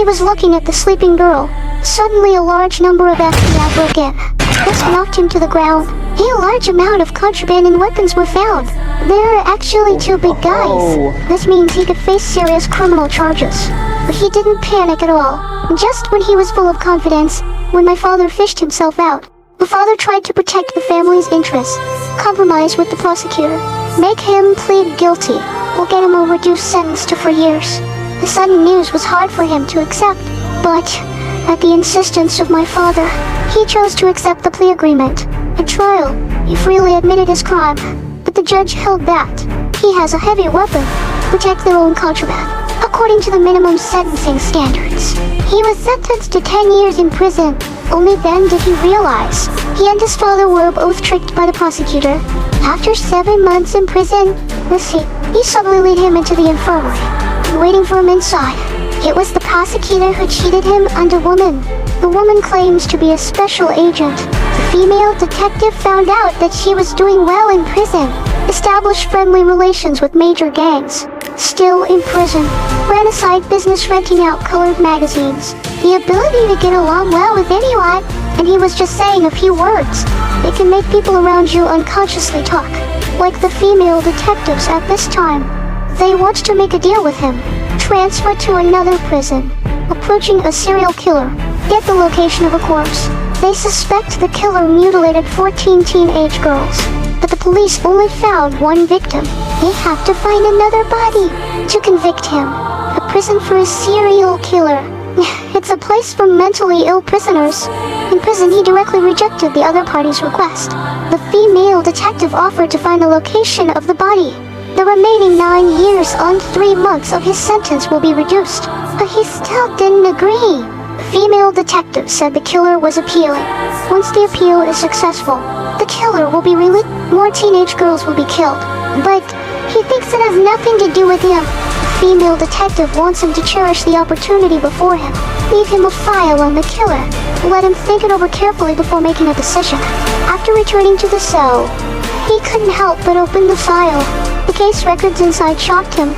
was looking at the sleeping girl. Suddenly a large number of FBI broke in. This knocked him to the ground. A large amount of contraband and weapons were found. There are actually two big guys. This means he could face serious criminal charges. But he didn't panic at all. Just when he was full of confidence, when my father fished himself out. The father tried to protect the family's interests, compromise with the prosecutor, make him plead guilty, or get him a reduced sentence to 4 years. The sudden news was hard for him to accept, but at the insistence of my father, he chose to accept the plea agreement. At trial, he freely admitted his crime, but the judge held that he has a heavy weapon to protect their own contraband, according to the minimum sentencing standards. He was sentenced to 10 years in prison. Only then did he realize he and his father were both tricked by the prosecutor. After 7 months in prison, he suddenly led him into the infirmary, waiting for him inside. It was the prosecutor who cheated him and a woman. The woman claims to be a special agent. The female detective found out that she was doing well in prison, established friendly relations with major gangs. Still in prison, ran a side business renting out colored magazines. The ability to get along well with anyone, and he was just saying a few words. It can make people around you unconsciously talk, like the female detectives at this time. They want to make a deal with him, transfer to another prison, approaching a serial killer, get the location of a corpse. They suspect the killer mutilated 14 teenage girls, but the police only found one victim. They have to find another body to convict him. A prison for a serial killer. It's a place for mentally ill prisoners. In prison, he directly rejected the other party's request. The female detective offered to find the location of the body. The remaining 9 years and 3 months of his sentence will be reduced, but he still didn't agree. The female detective said the killer was appealing. Once the appeal is successful, the killer will be released. More teenage girls will be killed, but he thinks it has nothing to do with him. The female detective wants him to cherish the opportunity before him. Leave him a file on the killer. Let him think it over carefully before making a decision. After returning to the cell, he couldn't help but open the file. The case records inside shocked him.